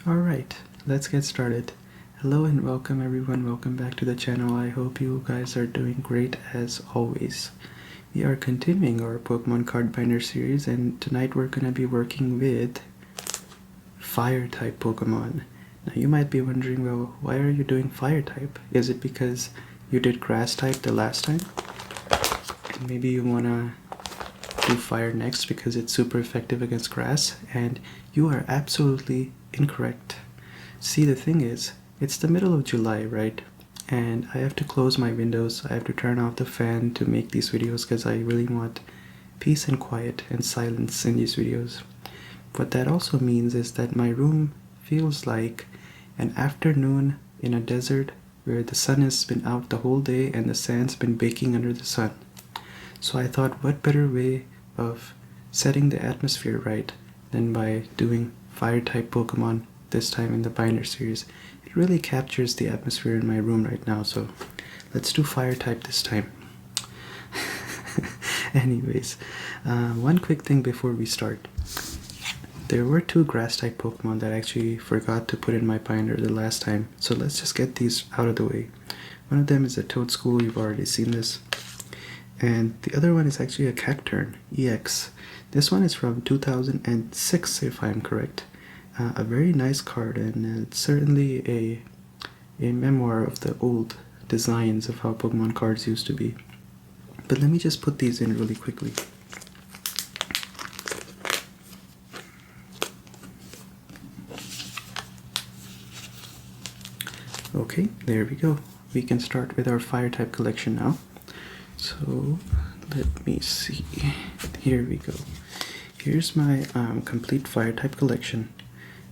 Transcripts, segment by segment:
Alright, let's get started. Hello and welcome everyone, welcome back to the channel. I hope you guys are doing great as always. We are continuing our Pokemon card binder series, and tonight we're going to be working with Fire-type Pokemon. Now you might be wondering, well, why are you doing Fire-type? Is it because you did Grass-type the last time? And maybe you want to do Fire next because it's super effective against Grass? And you are absolutely incorrect. See, the thing is, it's the middle of July, right? And I have to close my windows, I have to turn off the fan to make these videos because I really want peace and quiet and silence in these videos. What that also means is that my room feels like an afternoon in a desert where the sun has been out the whole day and the sand's been baking under the sun. So I thought, what better way of setting the atmosphere right than by doing Fire-type Pokemon, this time in the binder series. It really captures the atmosphere in my room right now, so let's do Fire-type this time. Anyways, one quick thing before we start. There were two Grass-type Pokemon that I actually forgot to put in my binder the last time, so let's just get these out of the way. One of them is a Toadscool, you've already seen this. And the other one is actually a Cacturne EX. This one is from 2006, if I'm correct. A very nice card, and it's certainly a memoir of the old designs of how Pokemon cards used to be. But let me just put these in really quickly. Okay, there we go. We can start with our Fire-type collection now. So let me see. Here we go. Here's my complete Fire-type collection.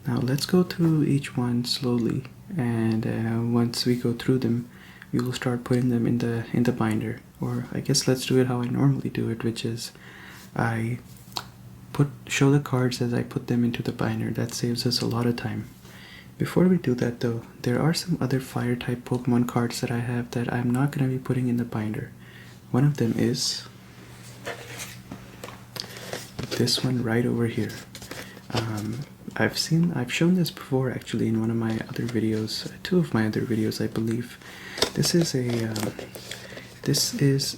Now let's go through each one slowly, and once we go through them, we will start putting them in the binder. Or I guess let's do it how I normally do it, which is I show the cards as I put them into the binder. That saves us a lot of time. Before we do that though, there are some other Fire-type Pokemon cards that I have that I'm not going to be putting in the binder. One of them is this one right over here. I've shown this before actually in one of my other videos, two of my other videos I believe. This is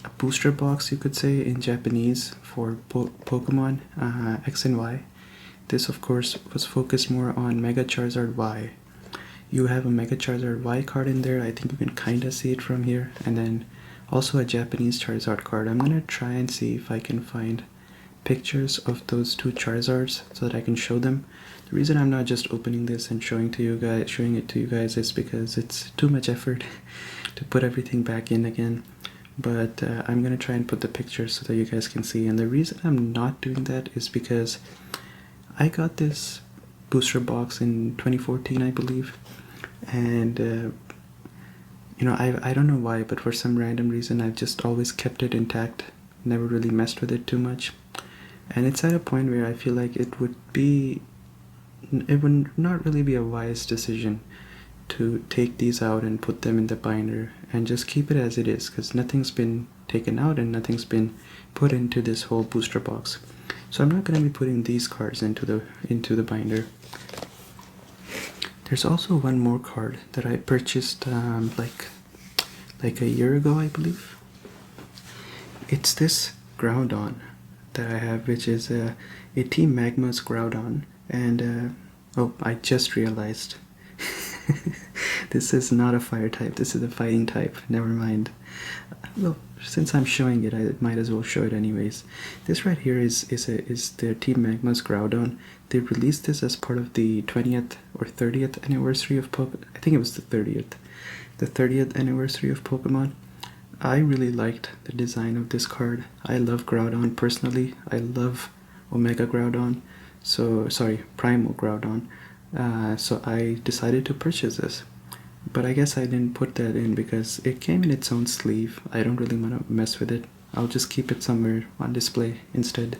a booster box, you could say, in Japanese for Pokemon X and Y. This of course was focused more on Mega Charizard Y. You have a Mega Charizard Y card in there, I think you can kinda see it from here, and then also a Japanese Charizard card. I'm gonna try and see if I can find pictures of those two Charizards so that I can show them. The reason I'm not just opening this and showing it to you guys is because it's too much effort to put everything back in again. But I'm gonna try and put the pictures so that you guys can see. And the reason I'm not doing that is because I got this booster box in 2014, I believe, and you know, I don't know why, but for some random reason I've just always kept it intact, never really messed with it too much. And it's at a point where I feel like it would not really be a wise decision to take these out and put them in the binder and just keep it as it is, because nothing's been taken out and nothing's been put into this whole booster box. So I'm not going to be putting these cards into the binder. There's also one more card that I purchased like a year ago, I believe. It's this Groudon that I have, which is a Team Magma's Groudon, and oh, I just realized this is not a Fire type, this is a fighting type. Never mind. Well, since I'm showing it, I might as well show it anyways. This right here is the Team Magma's Groudon. They released this as part of the 20th or 30th anniversary of Pokemon. I think it was the 30th anniversary of Pokemon. I really liked the design of this card. I love Groudon personally. I love Omega Groudon. So, sorry, Primal Groudon. So I decided to purchase this. But I guess I didn't put that in because it came in its own sleeve. I don't really want to mess with it. I'll just keep it somewhere on display instead.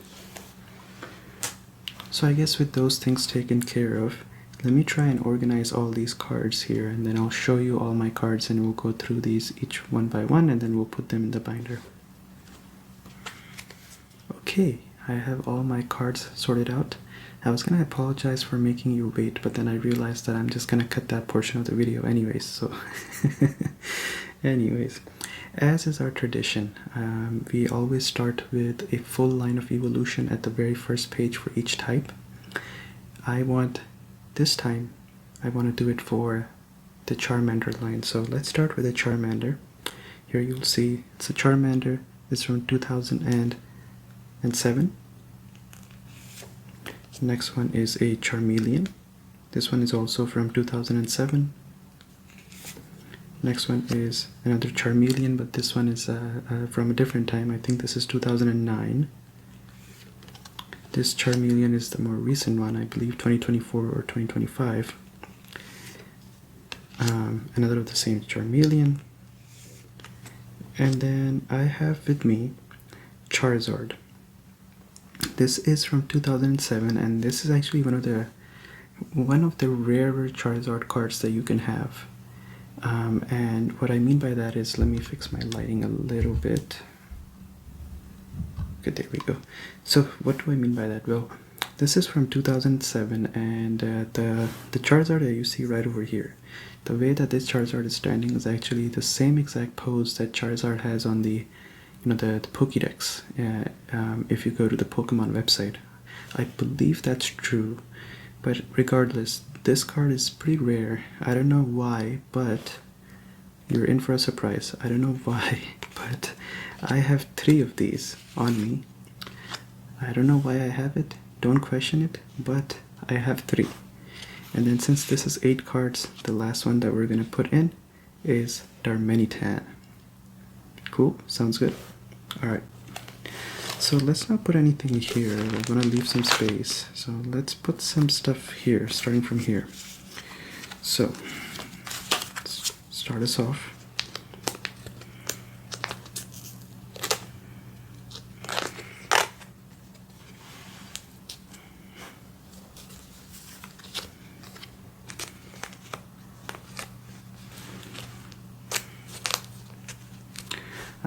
So I guess with those things taken care of, let me try and organize all these cards here, and then I'll show you all my cards and we'll go through these each one by one, and then we'll put them in the binder. Okay, I have all my cards sorted out. I was gonna apologize for making you wait, but then I realized that I'm just gonna cut that portion of the video anyways, so anyways, as is our tradition, we always start with a full line of evolution at the very first page for each type. This time I want to do it for the Charmander line, so let's start with the Charmander. Here you'll see it's a Charmander. It's from 2007. The next one is a Charmeleon. This one is also from 2007. Next one is another Charmeleon, but this one is from a different time. I think this is 2009. This Charmeleon is the more recent one, I believe 2024 or 2025. Another of the same Charmeleon. And then I have with me Charizard. This is from 2007, and this is actually one of the rarer Charizard cards that you can have. And what I mean by that is, let me fix my lighting a little bit. Okay, there we go. So what do I mean by that? Well, this is from 2007, and the Charizard that you see right over here, the way that this Charizard is standing is actually the same exact pose that Charizard has on the Pokédex. If you go to the Pokemon website, I believe that's true. But regardless, this card is pretty rare. I don't know why, but you're in for a surprise. I don't know why, but I have 3 of these on me. I don't know why I have it. Don't question it, but I have 3. And then since this is 8 cards, the last one that we're gonna put in is Darmanitan. Cool, sounds good. Alright, so let's not put anything here. We're gonna leave some space. So let's put some stuff here, starting from here. So, let's start us off.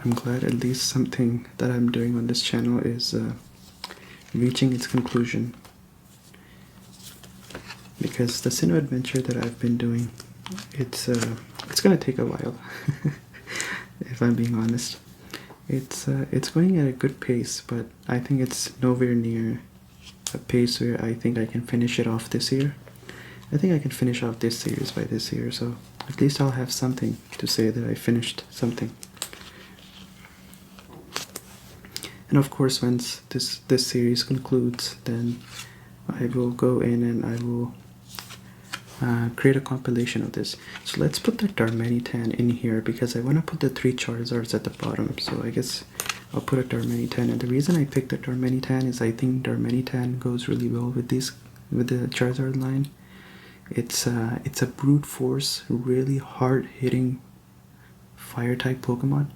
I'm glad at least something that I'm doing on this channel is reaching its conclusion, because the Sinnoh adventure that I've been doing, it's gonna take a while. If I'm being honest, it's going at a good pace, but I think it's nowhere near a pace where I think I can finish it off this year. I think I can finish off this series by this year, so at least I'll have something to say that I finished something. And of course, once this series concludes, then I will go in and I will create a compilation of this. So let's put the Darmanitan in here, because I want to put the 3 Charizards at the bottom. So I guess I'll put a Darmanitan. And the reason I picked the Darmanitan is I think Darmanitan goes really well with the Charizard line. It's a brute force, really hard-hitting fire-type Pokemon.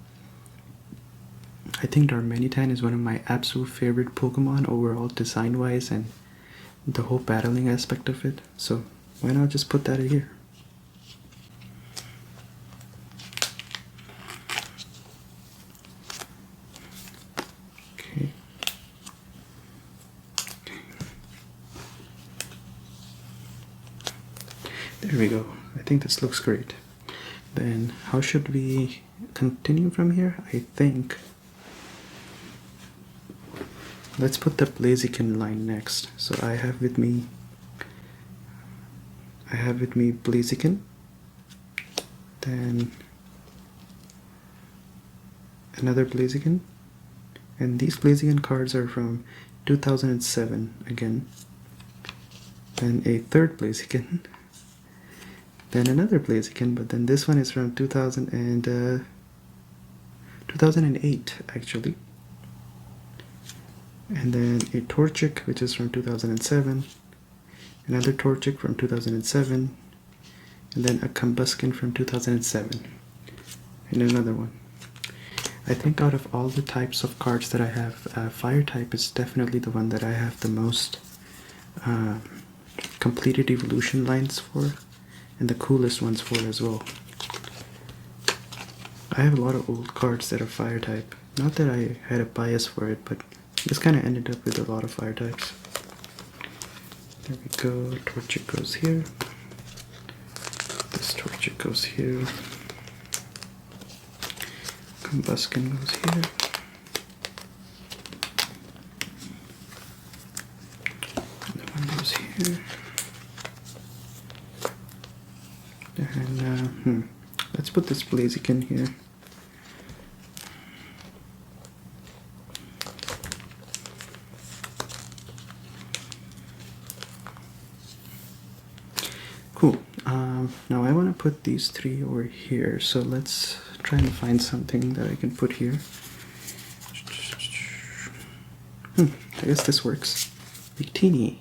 I think Darmanitan is one of my absolute favorite Pokemon overall, design-wise, and the whole battling aspect of it. So why not just put that in here? Okay. There we go. I think this looks great. Then how should we continue from here? I think let's put the Blaziken line next. So I have with me Blaziken, then another Blaziken, and these Blaziken cards are from 2007 again. Then a third Blaziken, then another Blaziken, but then this one is from 2008 actually. And then a Torchic, which is from 2007, another Torchic from 2007, and then a Combuskin from 2007, and another one. I think out of all the types of cards that I have, Fire-type is definitely the one that I have the most completed evolution lines for, and the coolest ones for as well. I have a lot of old cards that are Fire-type. Not that I had a bias for it, but just kind of ended up with a lot of Fire-types. There we go, Torchic goes here. This Torchic goes here. Combuskin goes here. That one goes here. And let's put this Blaziken here. Cool. Now I want to put these three over here, so let's try and find something that I can put here. I guess this works. Victini,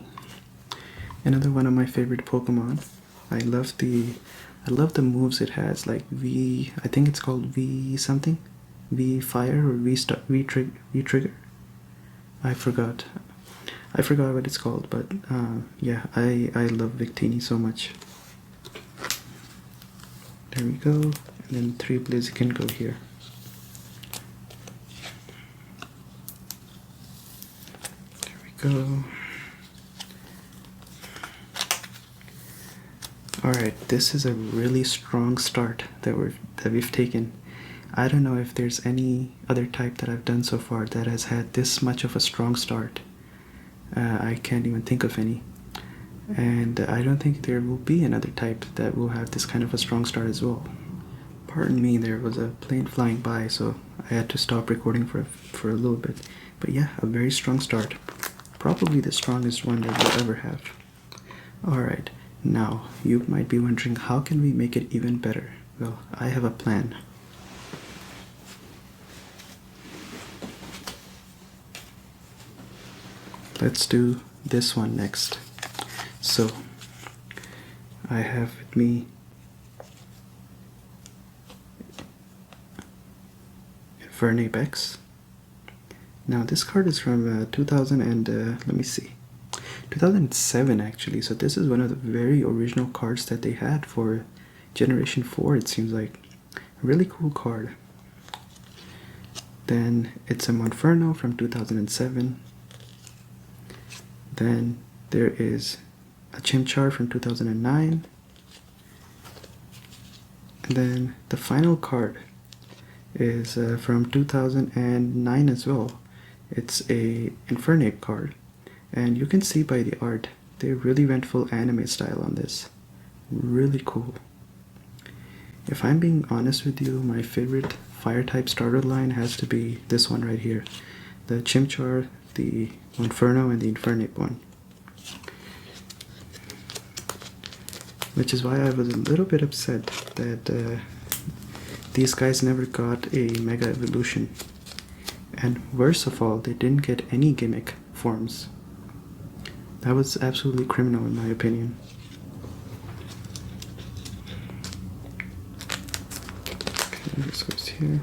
another one of my favorite Pokemon. I love the moves it has, like V. I think it's called V something, V Fire or V Trigger. I forgot what it's called, but yeah, I love Victini so much. There we go, and then 3 Blaziken go here. There we go. Alright, this is a really strong start that we've taken. I don't know if there's any other type that I've done so far that has had this much of a strong start. I can't even think of any. And I don't think there will be another type that will have this kind of a strong start as well. Pardon me, there was a plane flying by, so I had to stop recording for a little bit. But yeah, a very strong start. Probably the strongest one that we'll ever have. Alright, now you might be wondering, how can we make it even better? Well, I have a plan. Let's do this one next. So, I have with me Infernape X. Now this card is from 2000 and let me see, 2007 actually. So this is one of the very original cards that they had for Generation 4. It seems like a really cool card. Then it's a Monferno from 2007. Then there is a Chimchar from 2009. And then the final card is from 2009 as well. It's a Infernape card. And you can see by the art, they really went full anime style on this. Really cool. If I'm being honest with you, my favorite Fire-type starter line has to be this one right here. The Chimchar, the Monferno, and the Infernape one. Which is why I was a little bit upset that these guys never got a Mega Evolution. And worst of all, they didn't get any gimmick forms. That was absolutely criminal in my opinion. Okay, this goes here.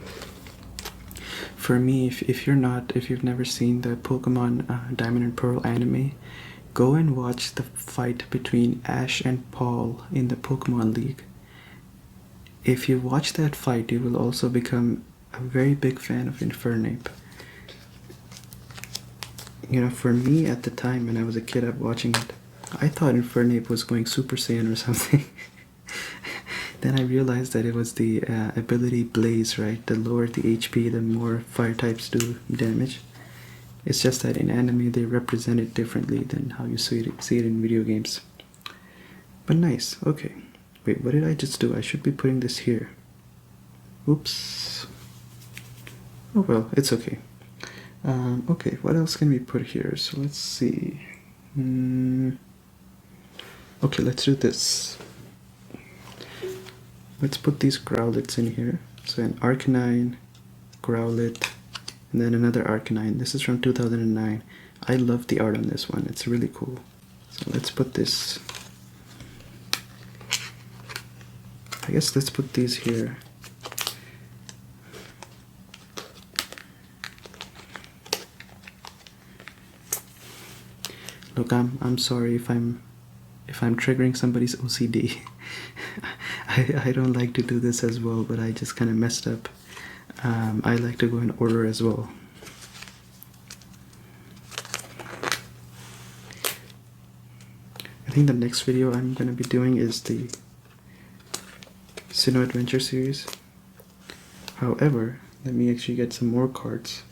For me, if you've never seen the Pokemon Diamond and Pearl anime, go and watch the fight between Ash and Paul in the Pokemon League. If you watch that fight, you will also become a very big fan of Infernape. You know, for me at the time when I was a kid watching it, I thought Infernape was going Super Saiyan or something. Then I realized that it was the ability Blaze, right? The lower the HP, the more fire types do damage. It's just that in anime they represent it differently than how you see it in video games. But nice, okay. Wait, what did I just do? I should be putting this here. Oops. Oh well, it's okay. Okay, what else can we put here? So let's see. Okay, let's do this. Let's put these Growlithes in here. So an Arcanine, Growlithe, and then another Arcanine. This is from 2009. I love the art on this one. It's really cool. So let's put this. I guess let's put these here. Look, I'm sorry if I'm triggering somebody's OCD. I don't like to do this as well, but I just kind of messed up. I like to go in order as well. think the next video I'm going to be doing is the Sinnoh Adventure series. However, let me actually get some more cards.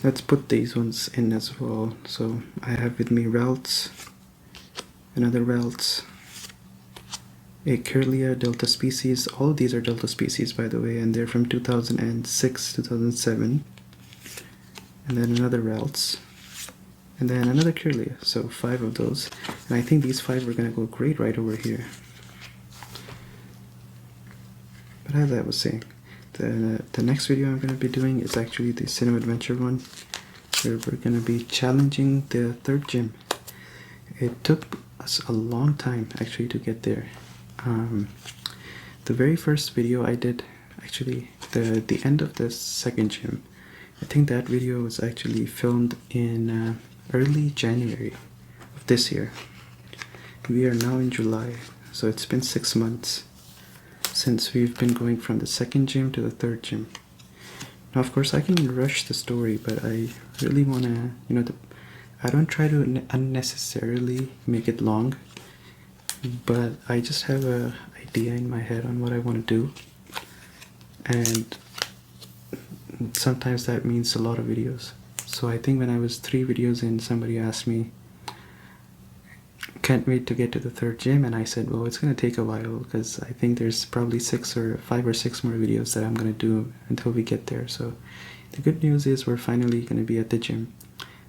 Let's put these ones in as well. So I have with me Ralts, another Ralts, a Kirlia Delta species. All of these are Delta species, by the way, and they're from 2006, 2007. And then another Ralts, and then another Kirlia. So 5 of those. And I think these 5 are going to go great right over here. But as I was saying, the next video I'm going to be doing is actually the Sinnoh Adventure one, where we're going to be challenging the 3rd gym. It took us a long time actually to get there. The very first video I did, actually the end of the 2nd gym, I think that video was actually filmed in early January of this year. We are now in July, so it's been 6 months since we've been going from the 2nd gym to the 3rd gym. Now of course I can rush the story, but I really want to, I don't try to unnecessarily make it long, but I just have an idea in my head on what I want to do, and sometimes that means a lot of videos. So I think when I was 3 videos in, somebody asked me, can't wait to get to the 3rd gym, and I said, well, it's going to take a while because I think there's probably 5 or 6 more videos that I'm going to do until we get there. So the good news is we're finally going to be at the gym.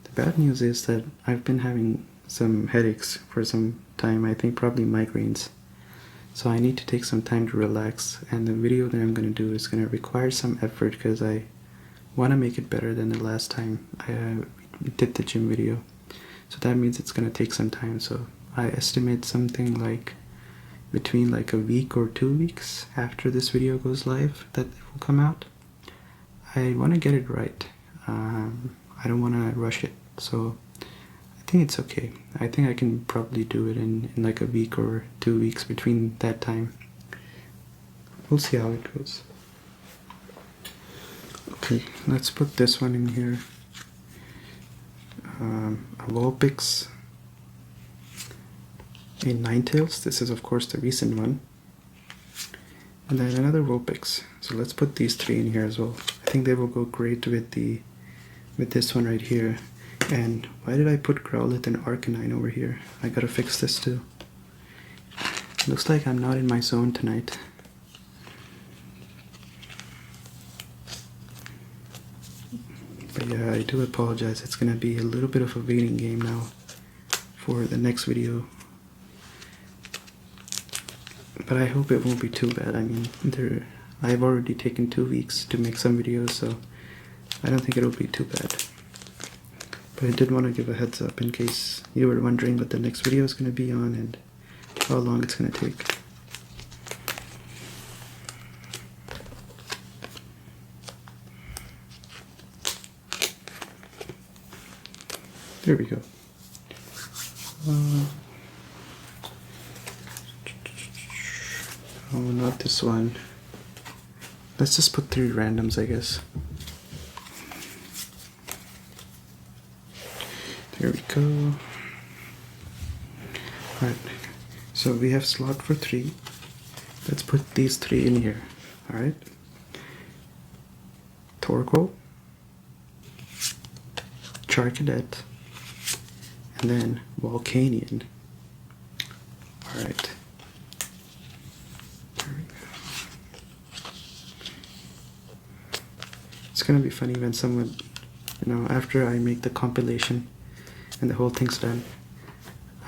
The bad news is that I've been having some headaches for some time, I think probably migraines. So I need to take some time to relax, and the video that I'm going to do is going to require some effort because I want to make it better than the last time I did the gym video. So that means it's going to take some time. So I estimate something like between like a week or 2 weeks after this video goes live that it will come out. I want to get it right. I don't want to rush it. So I think it's okay. I think I can probably do it in like a week or 2 weeks between that time. We'll see how it goes. Okay, let's put this one in here. A Vulpix, a Ninetales. This is of course the recent one, and then another Vulpix. So let's put these 3 in here as well. I think they will go great with this one right here. And why did I put Growlithe and Arcanine over here? I gotta fix this too. Looks like I'm not in my zone tonight. But yeah, I do apologize. It's gonna be a little bit of a waiting game now for the next video. But I hope it won't be too bad. I mean, I've already taken 2 weeks to make some videos, so I don't think it'll be too bad. But I did want to give a heads up in case you were wondering what the next video is going to be on and how long it's going to take. There we go. Oh, not this one. Let's just put 3 randoms, I guess. There we go. Alright, so we have slot for 3. Let's put these 3 in here. Alright. Torkoal, Charcadet, and then Volcanion. Alright. There we go. It's gonna be funny when someone, after I make the compilation and the whole thing's done,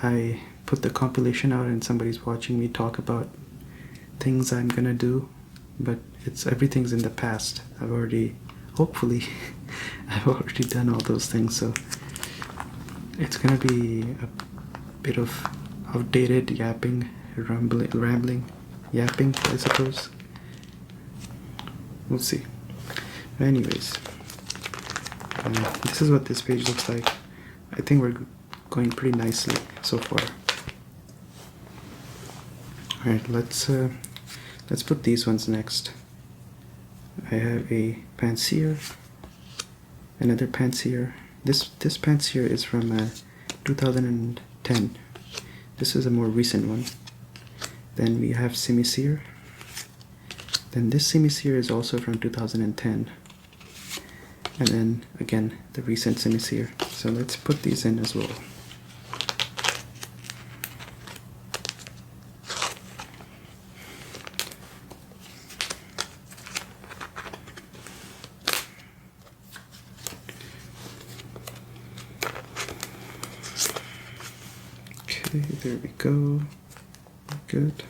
I put the compilation out and somebody's watching me talk about things I'm gonna do, but everything's in the past. Hopefully I've already done all those things, so it's gonna be a bit of outdated yapping, rambling, yapping, I suppose. We'll see. But anyways, this is what this page looks like. I think we're going pretty nicely so far. Alright, let's put these ones next. I have a Pansear, another Pansear, this pants here is from 2010. This is a more recent one. Then we have Simisear. Then this Simisear is also from 2010. And then again the recent Simisear. So let's put these in as well. Okay, there we go. Good.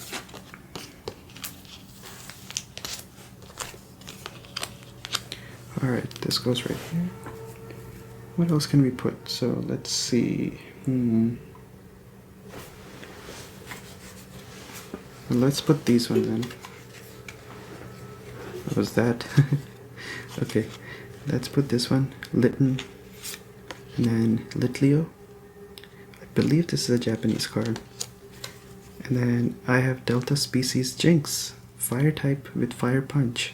Alright, this goes right here. What else can we put? So let's see. Well, let's put these ones in. What was that? Okay, let's put this one, Litten, and then Litleo. I believe this is a Japanese card. And then I have Delta Species Jinx, Fire type with Fire Punch.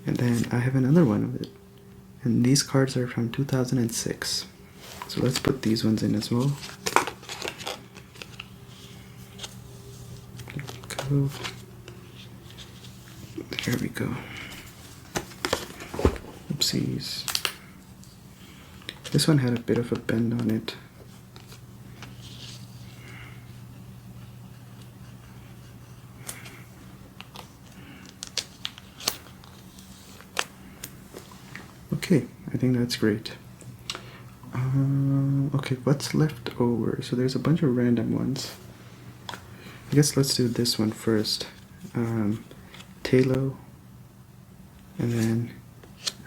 And then I have another one of it. And these cards are from 2006. So let's put these ones in as well. There we go. There we go. Oopsies. This one had a bit of a bend on it. Okay, I think that's great. Okay, what's left over? So there's a bunch of random ones. I guess let's do this one first. Talo, and then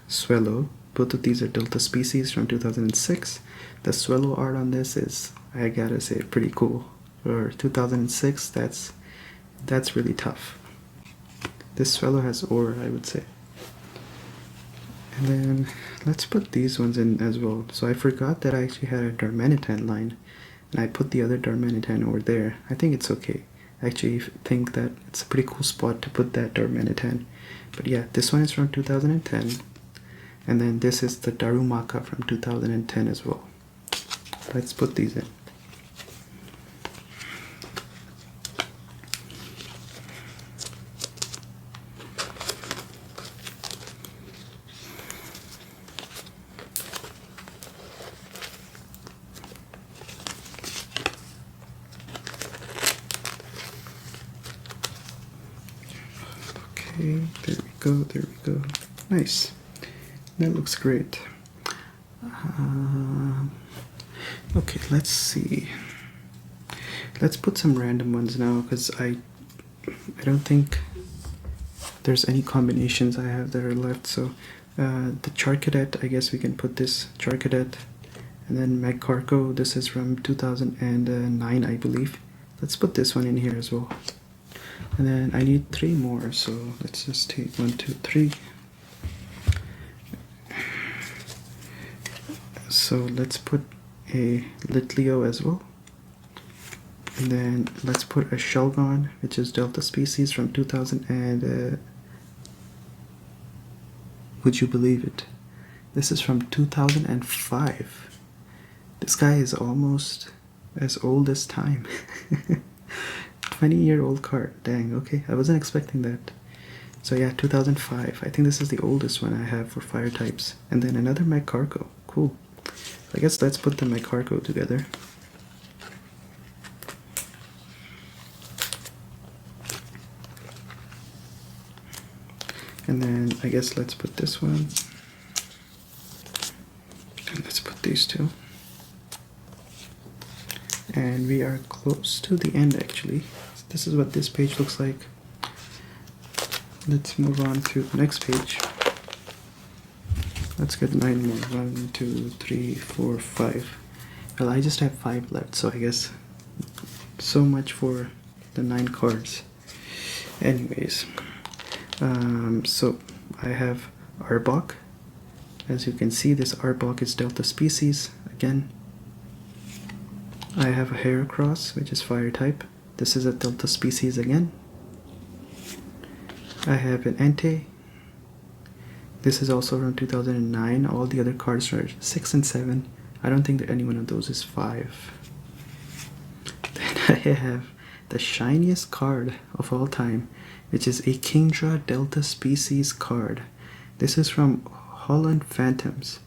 Swellow. Both of these are Delta Species from 2006. The Swellow art on this is, I gotta say, pretty cool. For 2006, that's really tough. This Swellow has aura, I would say. And then let's put these ones in as well. So I forgot that I actually had a Darmanitan line, and I put the other Darmanitan over there. I think it's okay. I actually think that it's a pretty cool spot to put that Darmanitan. But yeah, this one is from 2010, and then this is the Darumaka from 2010 as well. Let's put these in. Okay, there we go, there we go. Nice. That looks great. Okay, let's see. Let's put some random ones now, because I don't think there's any combinations I have that are left. So the Charcadet, I guess we can put this Charcadet. And then Magcargo, this is from 2009, I believe. Let's put this one in here as well. And then I need 3 more, so let's just take 1, 2, 3. So let's put a Litleo as well. And then let's put a Shelgon, which is Delta Species from 2000 and... would you believe it? This is from 2005. This guy is almost as old as time. 20-year-old card. Dang, okay. I wasn't expecting that. So yeah, 2005. I think this is the oldest one I have for fire types. And then another Magcargo. Cool. I guess let's put the Magcargo together. And then I guess let's put this one. And let's put these two. And we are close to the end actually. This is what this page looks like. Let's move on to the next page. Let's get 9 more. 1, 2, 3, 4, 5. Well, I just have 5 left, so I guess so much for the 9 cards. Anyways, so I have Arbok. As you can see, this Arbok is Delta Species again. I have a Heracross, which is Fire type. This is a Delta Species again. I have an Entei. This is also from 2009. All the other cards are 6 and 7. I don't think that any one of those is 5. Then I have the shiniest card of all time, which is a Kingdra Delta Species card. This is from Holland Phantoms.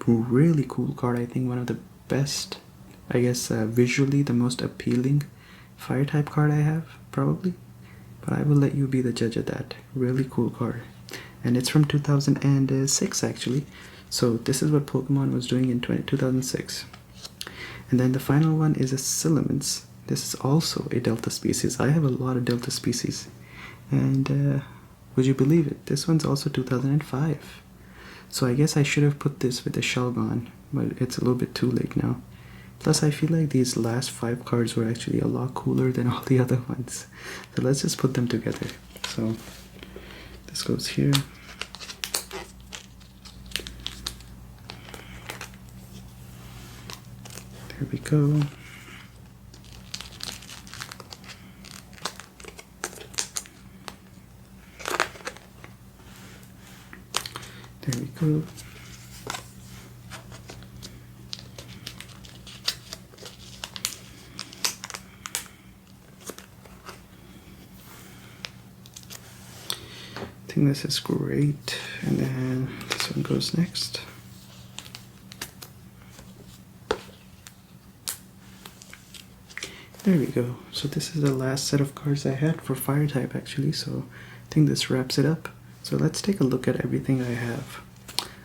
Really cool card. I think one of the best, I guess visually the most appealing fire type card I have, probably. But I will let you be the judge of that. Really cool card. And it's from 2006 actually. So this is what Pokemon was doing in 2006. And then the final one is a Silements. This is also a Delta species. I have a lot of Delta species. And would you believe it? This one's also 2005. So I guess I should have put this with the Shelgon, but it's a little bit too late now. Plus I feel like these last 5 cards were actually a lot cooler than all the other ones. So let's just put them together. So this goes here. There we go. There we go. I think this is great. And then this one goes next. There we go. So this is the last set of cards I had for fire type actually, so I think this wraps it up. So let's take a look at everything I have.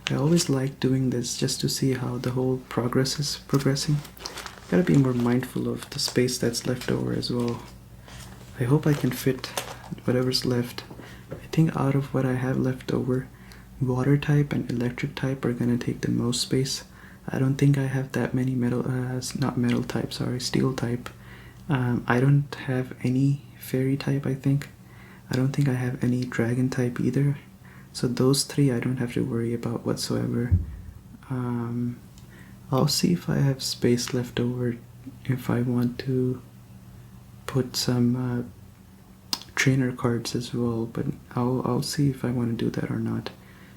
I always like doing this just to see how the whole progress is progressing. Gotta be more mindful of the space that's left over as well. I hope I can fit whatever's left. I think out of what I have left over, water type and electric type are gonna take the most space. I don't think I have that many not metal type, sorry, steel type. I don't have any fairy type, I think. I don't think I have any dragon type either. So those 3 I don't have to worry about whatsoever. I'll see if I have space left over if I want to put some trainer cards as well, but I'll see if I want to do that or not.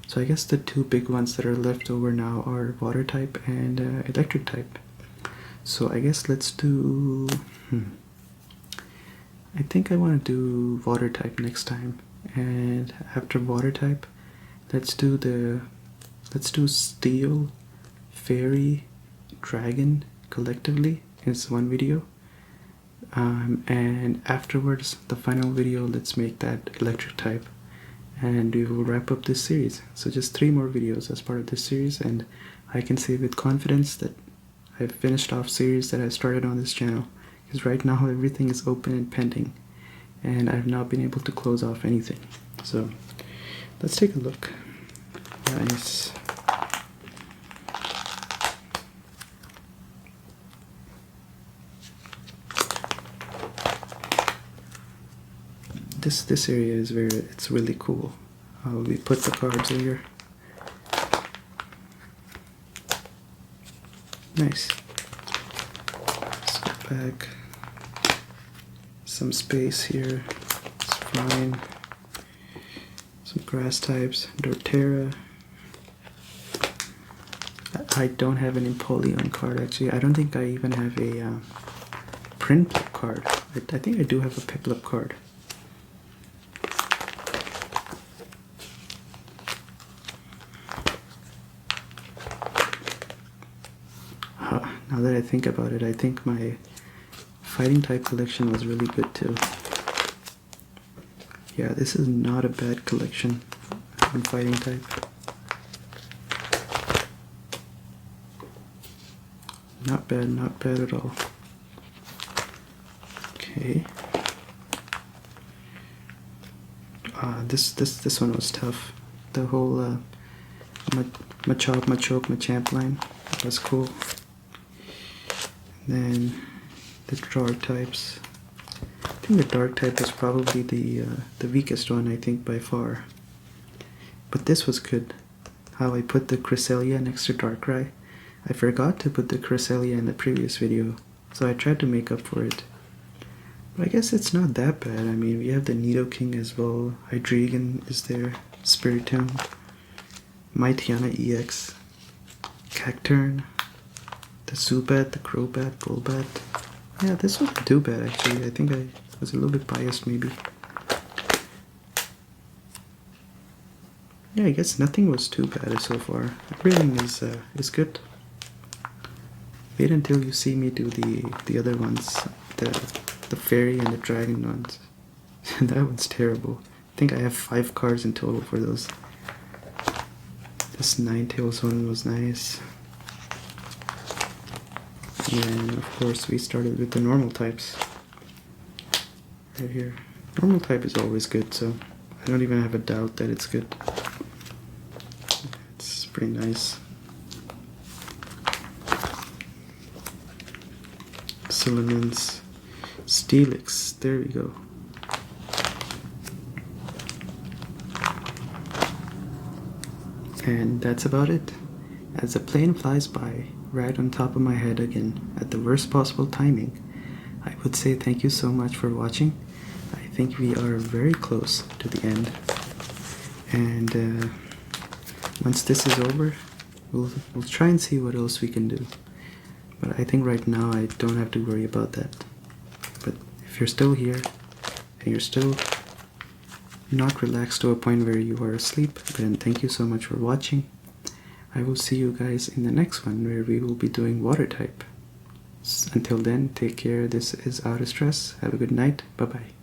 So I guess the 2 big ones that are left over now are water type and electric type. So I guess let's do... I think I want to do water type next time, and after water type, let's do steel, fairy, dragon collectively in one video, and afterwards the final video, let's make that electric type, and we will wrap up this series. So just 3 more videos as part of this series, and I can say with confidence that I've finished off series that I started on this channel. Because right now everything is open and pending, and I've not been able to close off anything. So let's take a look. Nice. This area is it's really cool. We put the cards here. Nice. Let's go back. Some space here, it's fine. Some grass types, Dortera. I don't have an Empoleon card actually. I don't think I even have a Prinplup card. I think I do have a Piplup card. Now that I think about it, I think my fighting type collection was really good too. Yeah, this is not a bad collection on fighting type. Not bad at all. Okay. This one was tough. The whole Machop, Machoke, Machamp line was cool. And then the dark types. I think the dark type is probably the weakest one, I think, by far. But this was good. How I put the Cresselia next to Darkrai. I forgot to put the Cresselia in the previous video, so I tried to make up for it. But I guess it's not that bad. I mean, we have the Nidoking as well. Hydreigon is there. Spiritomb, Mightyena EX, Cacturne, the Zubat, the Crobat, Golbat. Yeah, this wasn't too bad actually. I think I was a little bit biased maybe. Yeah, I guess nothing was too bad so far. Everything is good. Wait until you see me do the other ones, the fairy and the dragon ones. That one's terrible. I think I have 5 cards in total for those. This Ninetales one was nice. And of course we started with the normal types. They're here. Normal type is always good, so I don't even have a doubt that it's good. It's pretty nice. Silemons, Steelix, there we go. And that's about it. As the plane flies by, right on top of my head again, at the worst possible timing, I would say thank you so much for watching. I think we are very close to the end. And once this is over, we'll try and see what else we can do. But I think right now I don't have to worry about that. But if you're still here, and you're still not relaxed to a point where you are asleep, then thank you so much for watching. I will see you guys in the next one where we will be doing water type. Until then, take care. This is Out of Stress. Have a good night. Bye bye.